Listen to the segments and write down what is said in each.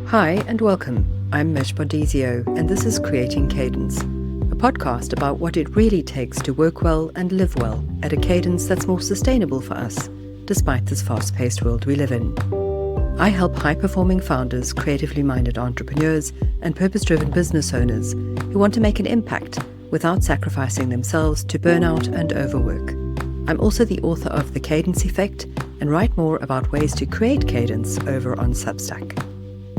Hi and welcome. I'm Mich Bondesio and this is Creating Cadence, a podcast about what it really takes to work well and live well at a cadence that's more sustainable for us, despite this fast-paced world we live in. I help high-performing founders, creatively minded entrepreneurs, and purpose-driven business owners who want to make an impact without sacrificing themselves to burnout and overwork. I'm also the author of The Cadence Effect and write more about ways to create cadence over on Substack.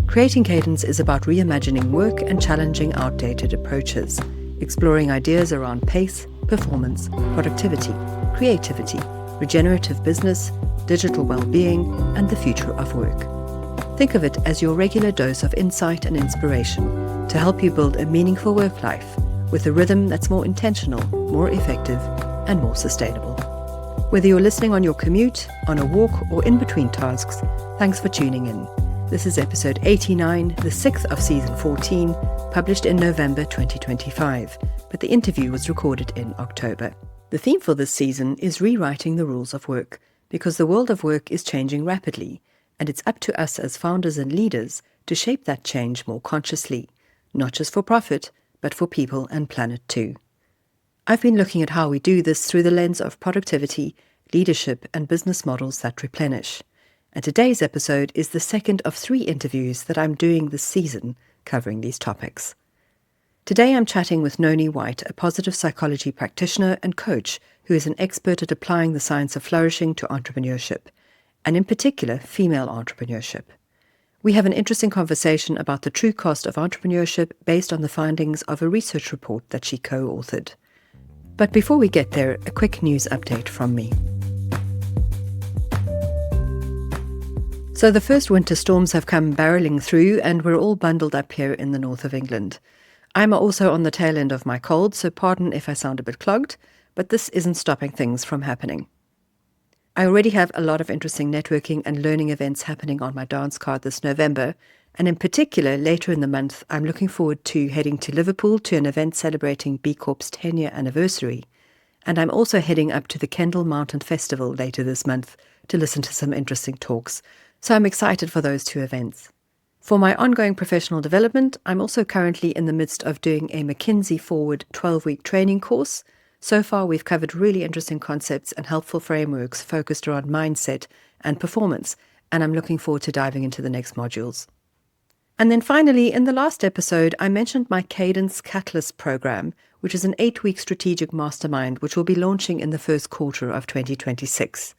Creating Cadence is about reimagining work and challenging outdated approaches, exploring ideas around pace, performance, productivity, creativity, regenerative business, digital well-being, and the future of work. Think of it as your regular dose of insight and inspiration to help you build a meaningful work life with a rhythm that's more intentional, more effective, and more sustainable. Whether you're listening on your commute, on a walk, or in between tasks, thanks for tuning in. This is episode 89, the 6th of season 14, published in November 2025, but the interview was recorded in October. The theme for this season is rewriting the rules of work, because the world of work is changing rapidly, and it's up to us as founders and leaders to shape that change more consciously, not just for profit, but for people and planet too. I've been looking at how we do this through the lens of productivity, leadership, and business models that replenish. And today's episode is the second of 3 interviews that I'm doing this season covering these topics. Today I'm chatting with Nonie White, a positive psychology practitioner and coach who is an expert at applying the science of flourishing to entrepreneurship, and in particular, female entrepreneurship. We have an interesting conversation about the true cost of entrepreneurship based on the findings of a research report that she co-authored. But before we get there, a quick news update from me. So the first winter storms have come barreling through and we're all bundled up here in the north of England. I'm also on the tail end of my cold, so pardon if I sound a bit clogged, but this isn't stopping things from happening. I already have a lot of interesting networking and learning events happening on my dance card this November, and in particular, later in the month, I'm looking forward to heading to Liverpool to an event celebrating B Corp's 10-year anniversary. And I'm also heading up to the Kendal Mountain Festival later this month to listen to some interesting talks. So I'm excited for those 2 events. For my ongoing professional development, I'm also currently in the midst of doing a McKinsey Forward 12-week training course. So far, we've covered really interesting concepts and helpful frameworks focused around mindset and performance, and I'm looking forward to diving into the next modules. And then finally, in the last episode, I mentioned my Cadence Catalyst program, which is an 8-week strategic mastermind which will be launching in the first quarter of 2026.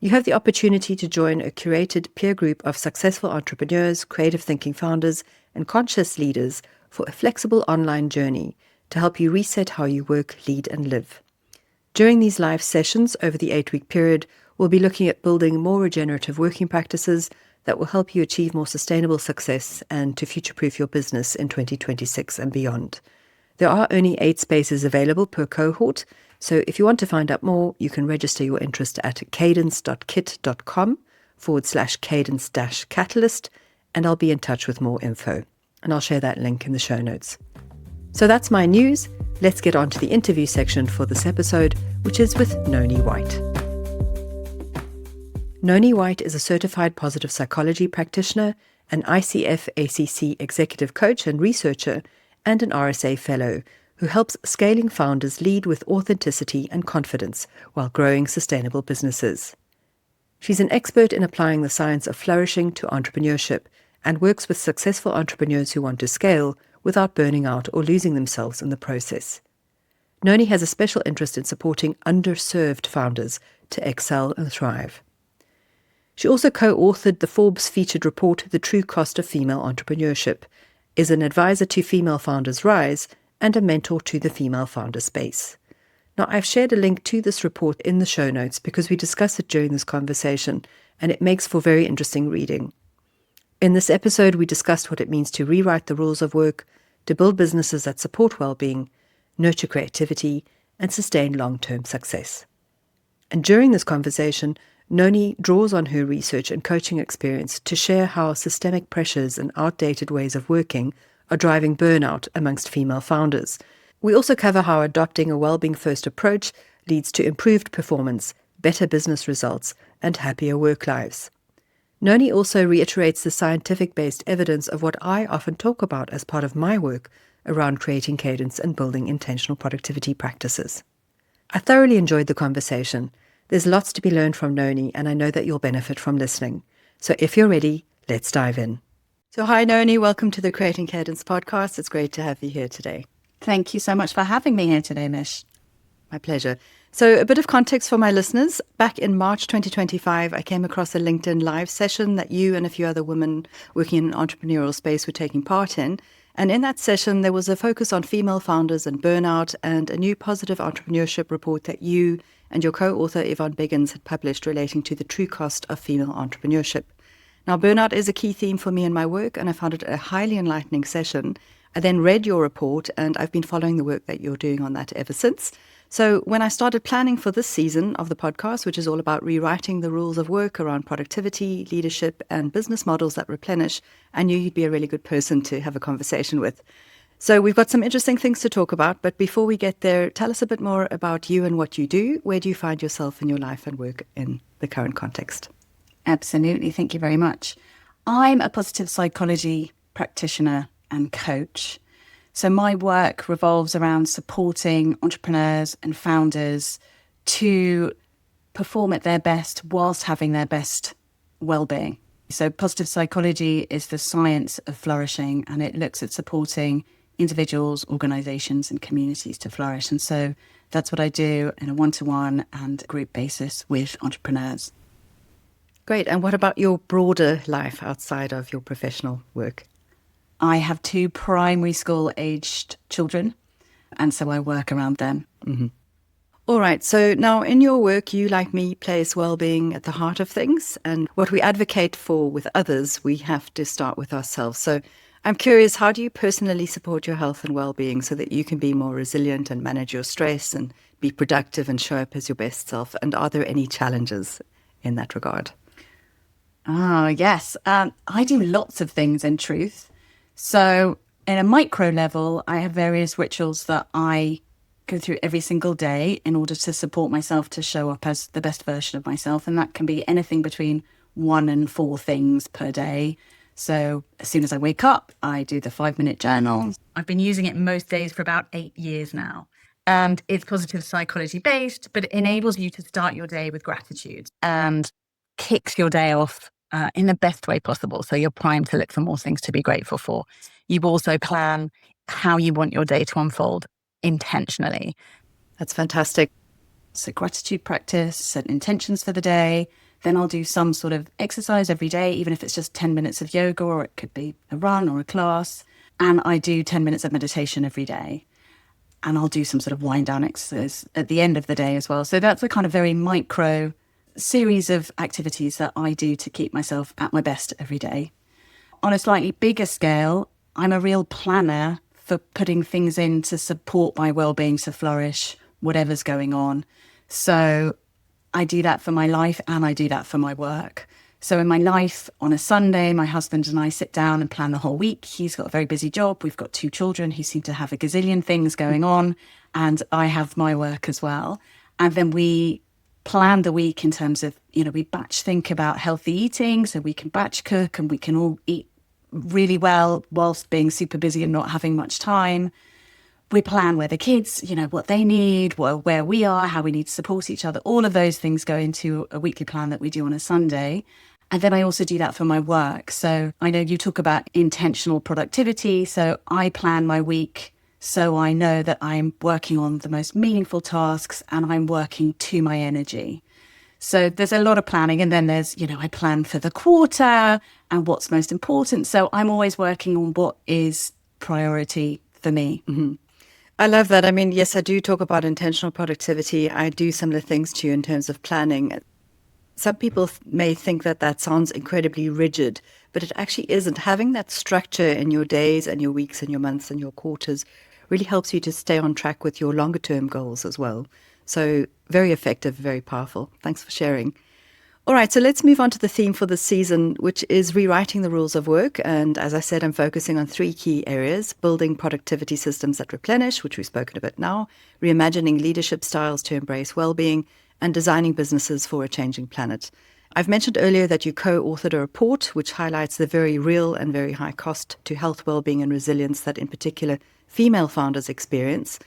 You have the opportunity to join a curated peer group of successful entrepreneurs, creative thinking founders, and conscious leaders for a flexible online journey to help you reset how you work, lead, and live. During these live sessions over the 8-week period, we'll be looking at building more regenerative working practices that will help you achieve more sustainable success and to future-proof your business in 2026 and beyond. There are only 8 spaces available per cohort, so if you want to find out more, you can register your interest at cadence.kit.com/cadence-catalyst, and I'll be in touch with more info. And I'll share that link in the show notes. So that's my news. Let's get on to the interview section for this episode, which is with Nonie White. Nonie White is a certified positive psychology practitioner, an ICF-ACC executive coach and researcher, and an RSA fellow, who helps scaling founders lead with authenticity and confidence while growing sustainable businesses. She's an expert in applying the science of flourishing to entrepreneurship and works with successful entrepreneurs who want to scale without burning out or losing themselves in the process. Nonie has a special interest in supporting underserved founders to excel and thrive. She also co-authored the Forbes featured report, The True Cost of Female Entrepreneurship, is an advisor to Female Founders Rise, and a mentor to the female founder space. Now, I've shared a link to this report in the show notes because we discuss it during this conversation, and it makes for very interesting reading. In this episode, we discussed what it means to rewrite the rules of work, to build businesses that support well-being, nurture creativity, and sustain long-term success. And during this conversation, Nonie draws on her research and coaching experience to share how systemic pressures and outdated ways of working are driving burnout amongst female founders. We also cover how adopting a well-being-first approach leads to improved performance, better business results, and happier work lives. Nonie also reiterates the scientific-based evidence of what I often talk about as part of my work around creating cadence and building intentional productivity practices. I thoroughly enjoyed the conversation. There's lots to be learned from Nonie, and I know that you'll benefit from listening. So if you're ready, let's dive in. So hi, Nonie. Welcome to the Creating Cadence podcast. It's great to have you here today. Thank you so much for having me here today, Mich. My pleasure. So a bit of context for my listeners. Back in March 2025, I came across a LinkedIn live session that you and a few other women working in an entrepreneurial space were taking part in. And in that session, there was a focus on female founders and burnout and a new positive entrepreneurship report that you and your co-author Yvonne Biggins had published relating to the true cost of female entrepreneurship. Now, burnout is a key theme for me in my work, and I found it a highly enlightening session. I then read your report, and I've been following the work that you're doing on that ever since. So when I started planning for this season of the podcast, which is all about rewriting the rules of work around productivity, leadership, and business models that replenish, I knew you'd be a really good person to have a conversation with. So we've got some interesting things to talk about, but before we get there, tell us a bit more about you and what you do. Where do you find yourself in your life and work in the current context? Absolutely. Thank you very much. I'm a positive psychology practitioner and coach. So my work revolves around supporting entrepreneurs and founders to perform at their best whilst having their best well-being. So positive psychology is the science of flourishing, and it looks at supporting individuals, organizations, and communities to flourish. And so that's what I do in a one-to-one and group basis with entrepreneurs. Great. And what about your broader life outside of your professional work? I have 2 primary school aged children, and so I work around them. Mm-hmm. All right. So now in your work, you, like me, place well-being at the heart of things. And what we advocate for with others, we have to start with ourselves. So I'm curious, how do you personally support your health and well-being so that you can be more resilient and manage your stress and be productive and show up as your best self? And are there any challenges in that regard? Yes. I do lots of things in truth. So in a micro level, I have various rituals that I go through every single day in order to support myself to show up as the best version of myself. And that can be anything between 1 and 4 things per day. So as soon as I wake up, I do the 5-minute journal. I've been using it most days for about 8 years now. And it's positive psychology based, but it enables you to start your day with gratitude and kicks your day off in the best way possible. So you're primed to look for more things to be grateful for. You also plan how you want your day to unfold intentionally. That's fantastic. So gratitude practice, set intentions for the day. Then I'll do some sort of exercise every day, even if it's just 10 minutes of yoga, or it could be a run or a class. And I do 10 minutes of meditation every day. And I'll do some sort of wind down exercise at the end of the day as well. So that's a kind of very micro series of activities that I do to keep myself at my best every day. On a slightly bigger scale, I'm a real planner for putting things in to support my well-being to flourish, whatever's going on. So I do that for my life and I do that for my work. So in my life, on a Sunday, my husband and I sit down and plan the whole week. He's got a very busy job. We've got 2 children who seem to have a gazillion things going on, and I have my work as well. And then we plan the week in terms of, we batch think about healthy eating, so we can batch cook and we can all eat really well whilst being super busy and not having much time. We plan where the kids, what they need, where we are, how we need to support each other. All of those things go into a weekly plan that we do on a Sunday. And then I also do that for my work. So I know you talk about intentional productivity. So I plan my week so I know that I'm working on the most meaningful tasks and I'm working to my energy. So there's a lot of planning. And then there's, I plan for the quarter and what's most important. So I'm always working on what is priority for me. Mm-hmm. I love that. I mean, yes, I do talk about intentional productivity. I do similar things to you in terms of planning. Some people may think that that sounds incredibly rigid, but it actually isn't. Having that structure in your days and your weeks and your months and your quarters really helps you to stay on track with your longer term goals as well. So very effective, very powerful. Thanks for sharing. All right, so let's move on to the theme for this season, which is rewriting the rules of work. And as I said, I'm focusing on 3 key areas: building productivity systems that replenish, which we've spoken about now, reimagining leadership styles to embrace well-being, and designing businesses for a changing planet. I've mentioned earlier that you co-authored a report which highlights the very real and very high cost to health, well-being and resilience that in particular female founders experience.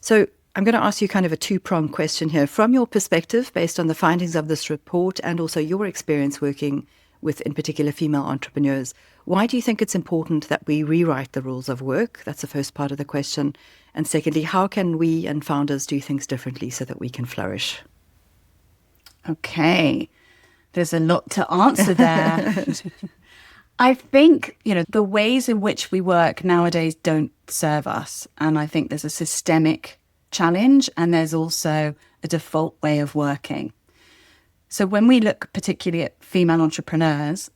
So I'm going to ask you kind of a two-pronged question here. From your perspective, based on the findings of this report and also your experience working with, in particular, female entrepreneurs, why do you think it's important that we rewrite the rules of work? That's the first part of the question. And secondly, how can we and founders do things differently so that we can flourish? Okay, there's a lot to answer there. I think, the ways in which we work nowadays don't serve us. And I think there's a systemic challenge and there's also a default way of working. So when we look particularly at female entrepreneurs,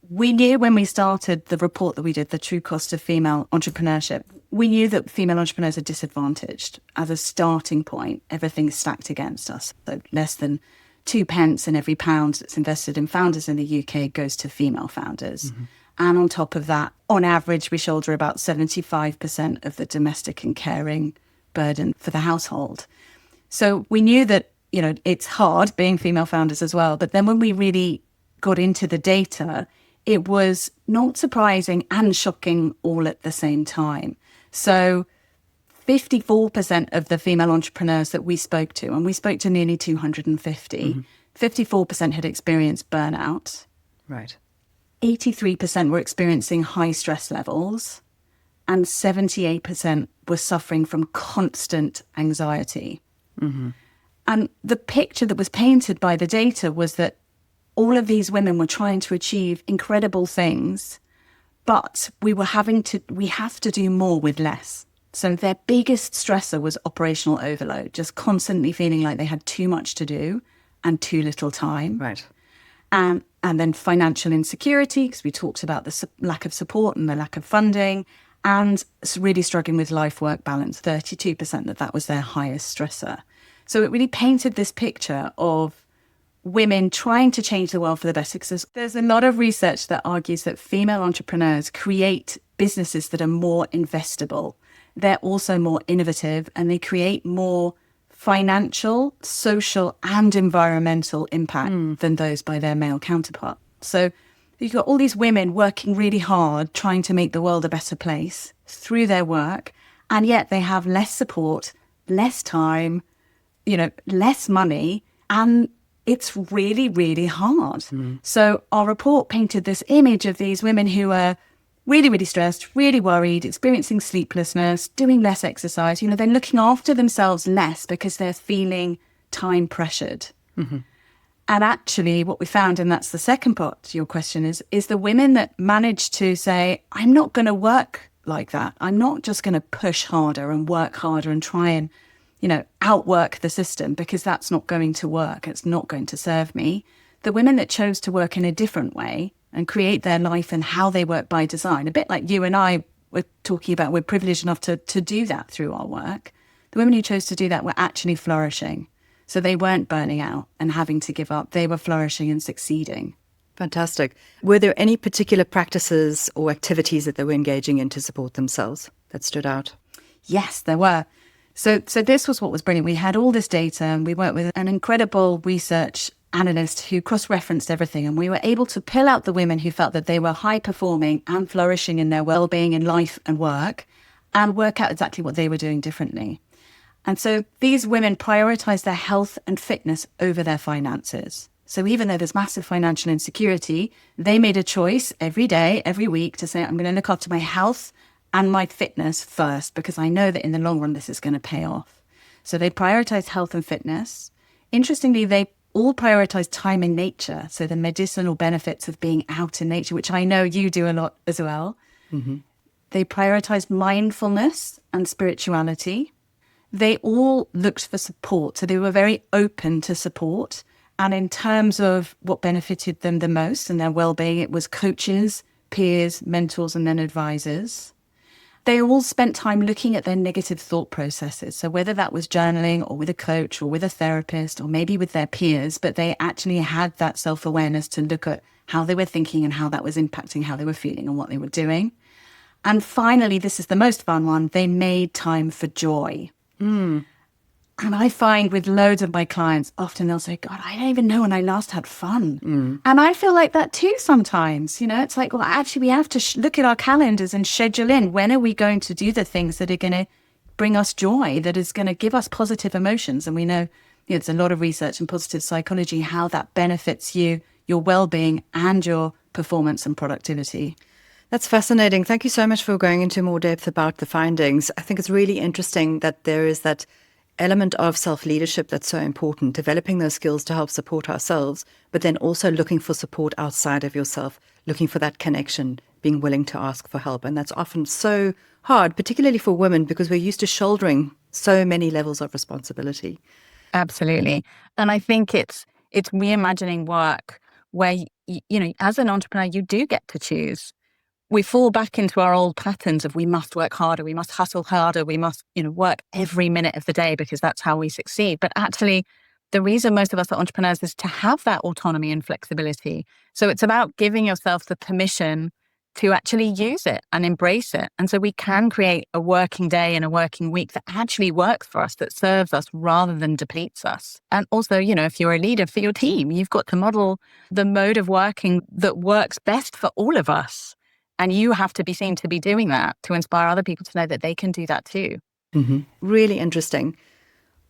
we knew when we started the report that we did, The True Cost of Female Entrepreneurship, we knew that female entrepreneurs are disadvantaged. As a starting point, everything's stacked against us. So less than 2 pence in every pound that's invested in founders in the UK goes to female founders. Mm-hmm. And on top of that, on average, we shoulder about 75% of the domestic and caring burden for the household. So we knew that, it's hard being female founders as well. But then when we really got into the data, it was not surprising and shocking all at the same time. So 54% of the female entrepreneurs that we spoke to, and we spoke to nearly 250, 54% had experienced burnout. Right. 83% were experiencing high stress levels, and 78% were suffering from constant anxiety. Mm-hmm. And the picture that was painted by the data was that all of these women were trying to achieve incredible things, but we have to do more with less. So their biggest stressor was operational overload, just constantly feeling like they had too much to do and too little time. Right. And then financial insecurity, because we talked about the lack of support and the lack of funding, and really struggling with life-work balance, 32% that was their highest stressor. So it really painted this picture of women trying to change the world for the better. Because there's a lot of research that argues that female entrepreneurs create businesses that are more investable. They're also more innovative and they create more financial, social and environmental impact than those by their male counterpart. So you've got all these women working really hard, trying to make the world a better place through their work, and yet they have less support, less time, less money, and it's really, really hard. So our report painted this image of these women who are really, really stressed, really worried, experiencing sleeplessness, doing less exercise. They're looking after themselves less because they're feeling time pressured. Mm-hmm. And actually what we found, and that's the second part to your question, is the women that managed to say, I'm not going to work like that. I'm not just going to push harder and work harder and try and, outwork the system, because that's not going to work. It's not going to serve me. The women that chose to work in a different way and create their life and how they work by design, a bit like you and I were talking about, we're privileged enough to do that through our work. The women who chose to do that were actually flourishing. So they weren't burning out and having to give up. They were flourishing and succeeding. Fantastic. Were there any particular practices or activities that they were engaging in to support themselves that stood out? Yes, there were. So this was what was brilliant. We had all this data and we worked with an incredible research analyst who cross-referenced everything, and we were able to pull out the women who felt that they were high-performing and flourishing in their well-being in life and work, and work out exactly what they were doing differently. And so these women prioritised their health and fitness over their finances. So even though there's massive financial insecurity, they made a choice every day, every week to say, I'm going to look after my health and my fitness first, because I know that in the long run, this is going to pay off. So they prioritised health and fitness. Interestingly, they all prioritize time in nature. So the medicinal benefits of being out in nature, which I know you do a lot as well. Mm-hmm. They prioritize mindfulness and spirituality. They all looked for support. So they were very open to support. And in terms of what benefited them the most and their well-being, it was coaches, peers, mentors, and then advisors. They all spent time looking at their negative thought processes. So whether that was journaling or with a coach or with a therapist or maybe with their peers, but they actually had that self-awareness to look at how they were thinking and how that was impacting how they were feeling and what they were doing. And finally, this is the most fun one, they made time for joy. And I find with loads of my clients, often they'll say, God, I don't even know when I last had fun. And I feel like that too sometimes. It's like, well, actually, we have to look at our calendars and schedule in. When are we going to do the things that are going to bring us joy, that is going to give us positive emotions? And we know, there's a lot of research in positive psychology, how that benefits you, your well-being and your performance and productivity. That's fascinating. Thank you so much for going into more depth about the findings. I think it's really interesting that there is that element of self-leadership that's so important, developing those skills to help support ourselves, but then also looking for support outside of yourself, looking for that connection, being willing to ask for help. And that's often so hard, particularly for women, because we're used to shouldering so many levels of responsibility. Absolutely. And I think it's reimagining work where, as an entrepreneur, you do get to choose. We fall back into our old patterns of we must work harder, we must hustle harder, we must, work every minute of the day because that's how we succeed. But actually, the reason most of us are entrepreneurs is to have that autonomy and flexibility. So it's about giving yourself the permission to actually use it and embrace it. And so we can create a working day and a working week that actually works for us, that serves us rather than depletes us. And also, if you're a leader for your team, you've got to model the mode of working that works best for all of us. And you have to be seen to be doing that to inspire other people to know that they can do that too. Mm-hmm. Really interesting.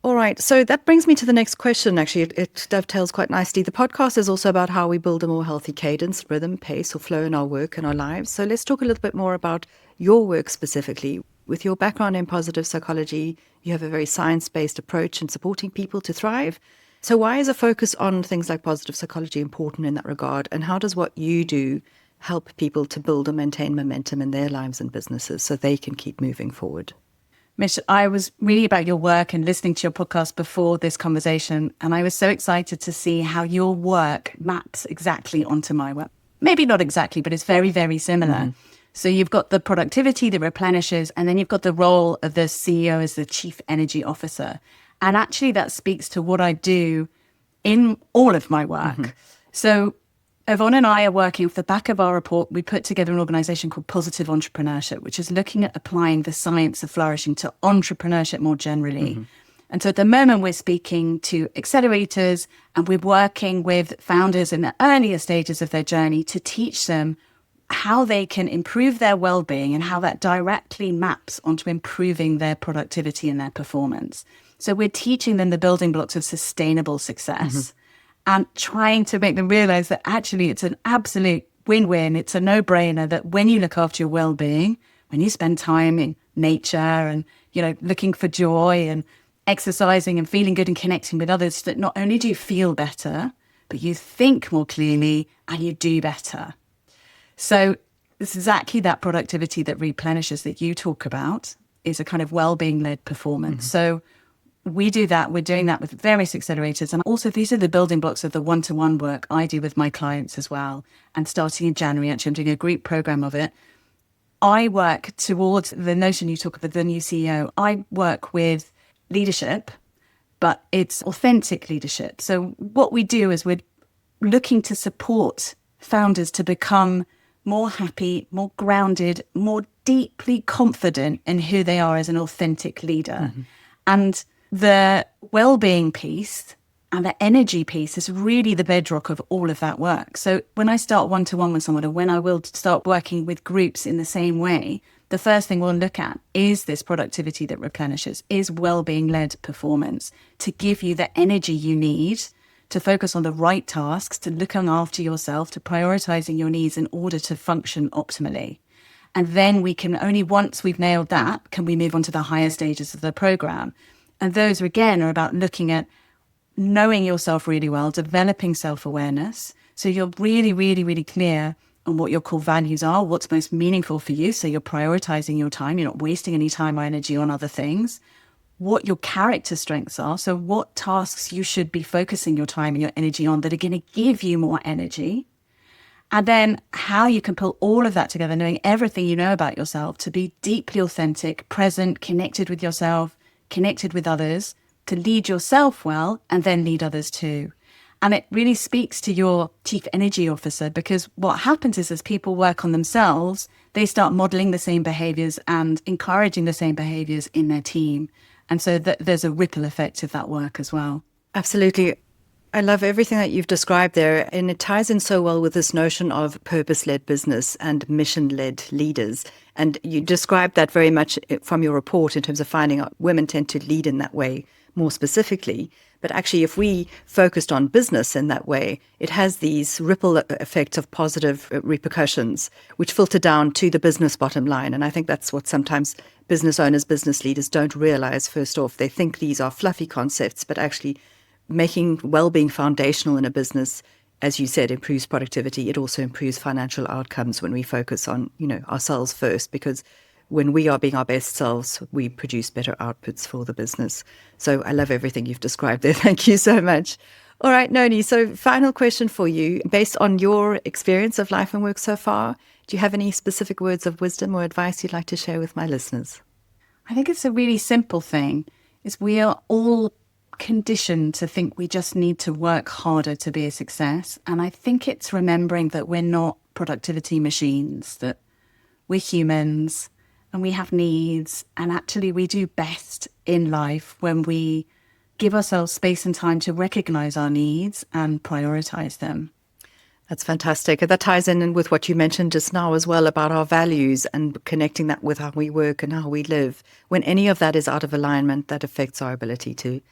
All right. So that brings me to the next question. Actually, it dovetails quite nicely. The podcast is also about how we build a more healthy cadence, rhythm, pace, or flow in our work and our lives. So let's talk a little bit more about your work specifically. With your background in positive psychology, you have a very science-based approach in supporting people to thrive. So why is a focus on things like positive psychology important in that regard? And how does what you do help people to build and maintain momentum in their lives and businesses so they can keep moving forward? Mich, I was reading about your work and listening to your podcast before this conversation, and I was so excited to see how your work maps exactly onto my work. Maybe not exactly, but it's very, very similar. Mm-hmm. So you've got the productivity that replenishes, and then you've got the role of the CEO as the chief energy officer. And actually that speaks to what I do in all of my work. Mm-hmm. So Yvonne and I are working off the back of our report. We put together an organization called Positive Entrepreneurship, which is looking at applying the science of flourishing to entrepreneurship more generally. Mm-hmm. And so at the moment, we're speaking to accelerators and we're working with founders in the earlier stages of their journey to teach them how they can improve their well-being and how that directly maps onto improving their productivity and their performance. So we're teaching them the building blocks of sustainable success. Mm-hmm. And trying to make them realize that actually it's an absolute win-win. It's a no-brainer that when you look after your well-being, when you spend time in nature and, looking for joy and exercising and feeling good and connecting with others, that not only do you feel better, but you think more clearly and you do better. So it's exactly that productivity that replenishes that you talk about is a kind of well-being-led performance. Mm-hmm. So we do that. We're doing that with various accelerators. And also these are the building blocks of the one-to-one work I do with my clients as well. And starting in January, actually, I'm doing a group program of it. I work towards the notion you talk about, the new CEO. I work with leadership, but it's authentic leadership. So what we do is we're looking to support founders to become more happy, more grounded, more deeply confident in who they are as an authentic leader. Mm-hmm. And the well-being piece and the energy piece is really the bedrock of all of that work. So when I start one-to-one with someone, or when I will start working with groups in the same way, the first thing we'll look at is this productivity that replenishes, is well-being-led performance, to give you the energy you need to focus on the right tasks, to looking after yourself, to prioritizing your needs in order to function optimally. And then we can only, once we've nailed that, can we move on to the higher stages of the program. And those, again, are about looking at knowing yourself really well, developing self-awareness. So you're really, really, really clear on what your core values are, what's most meaningful for you. So you're prioritizing your time. You're not wasting any time or energy on other things. What your character strengths are. So what tasks you should be focusing your time and your energy on that are going to give you more energy. And then how you can pull all of that together, knowing everything you know about yourself to be deeply authentic, present, connected with yourself, connected with others, to lead yourself well and then lead others too. And it really speaks to your chief energy officer, because what happens is as people work on themselves, they start modeling the same behaviors and encouraging the same behaviors in their team. And so there's a ripple effect of that work as well. Absolutely. I love everything that you've described there, and it ties in so well with this notion of purpose-led business and mission-led leaders. And you described that very much from your report in terms of finding out women tend to lead in that way more specifically. But actually, if we focused on business in that way, it has these ripple effects of positive repercussions, which filter down to the business bottom line. And I think that's what sometimes business owners, business leaders don't realize. First off, they think these are fluffy concepts, but actually making well-being foundational in a business, as you said, improves productivity. It also improves financial outcomes when we focus on, ourselves first, because when we are being our best selves, we produce better outputs for the business. So I love everything you've described there. Thank you so much. All right, Nonie, so final question for you. Based on your experience of life and work so far, do you have any specific words of wisdom or advice you'd like to share with my listeners? I think it's a really simple thing. Is we are all conditioned to think we just need to work harder to be a success. And I think it's remembering that we're not productivity machines, that we're humans and we have needs. And actually we do best in life when we give ourselves space and time to recognize our needs and prioritize them. That's fantastic. That ties in with what you mentioned just now as well about our values and connecting that with how we work and how we live. When any of that is out of alignment, that affects our ability to,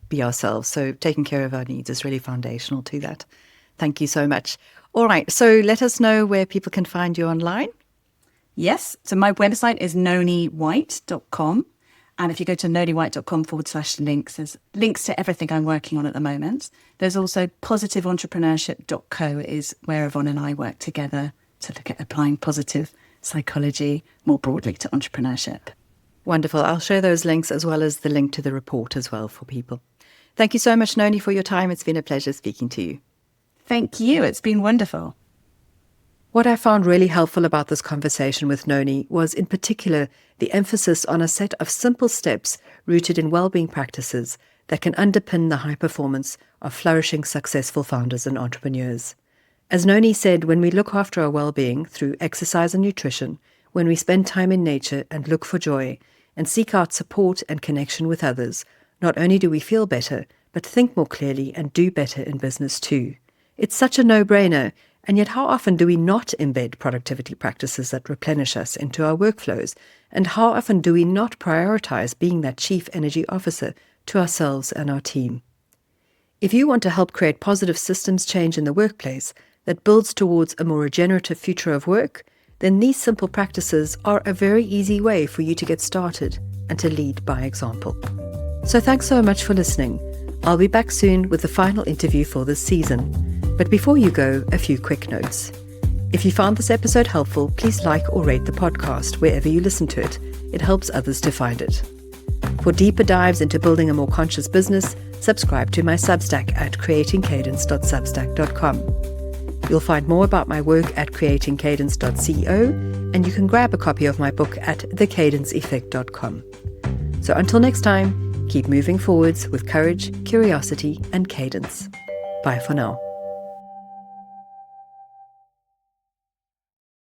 be ourselves. So taking care of our needs is really foundational to that. Thank you so much. All right. So let us know where people can find you online. Yes. So my website is noniewhite.com. And if you go to noniewhite.com/links, there's links to everything I'm working on at the moment. There's also positiveentrepreneurshiп.co is where Yvonne and I work together to look at applying positive psychology more broadly to entrepreneurship. Wonderful. I'll share those links as well as the link to the report as well for people. Thank you so much, Nonie, for your time. It's been a pleasure speaking to you. Thank you. It's been wonderful. What I found really helpful about this conversation with Nonie was in particular the emphasis on a set of simple steps rooted in well-being practices that can underpin the high performance of flourishing, successful founders and entrepreneurs. As Nonie said, when we look after our well-being through exercise and nutrition, when we spend time in nature and look for joy and seek out support and connection with others, not only do we feel better, but think more clearly and do better in business too. It's such a no-brainer. And yet how often do we not embed productivity practices that replenish us into our workflows? And how often do we not prioritize being that chief energy officer to ourselves and our team? If you want to help create positive systems change in the workplace that builds towards a more regenerative future of work, then these simple practices are a very easy way for you to get started and to lead by example. So thanks so much for listening. I'll be back soon with the final interview for this season. But before you go, a few quick notes. If you found this episode helpful, please like or rate the podcast wherever you listen to it. It helps others to find it. For deeper dives into building a more conscious business, subscribe to my Substack at creatingcadence.substack.com. You'll find more about my work at creatingcadence.co, and you can grab a copy of my book at thecadenceeffect.com. So until next time, keep moving forwards with courage, curiosity, and cadence. Bye for now.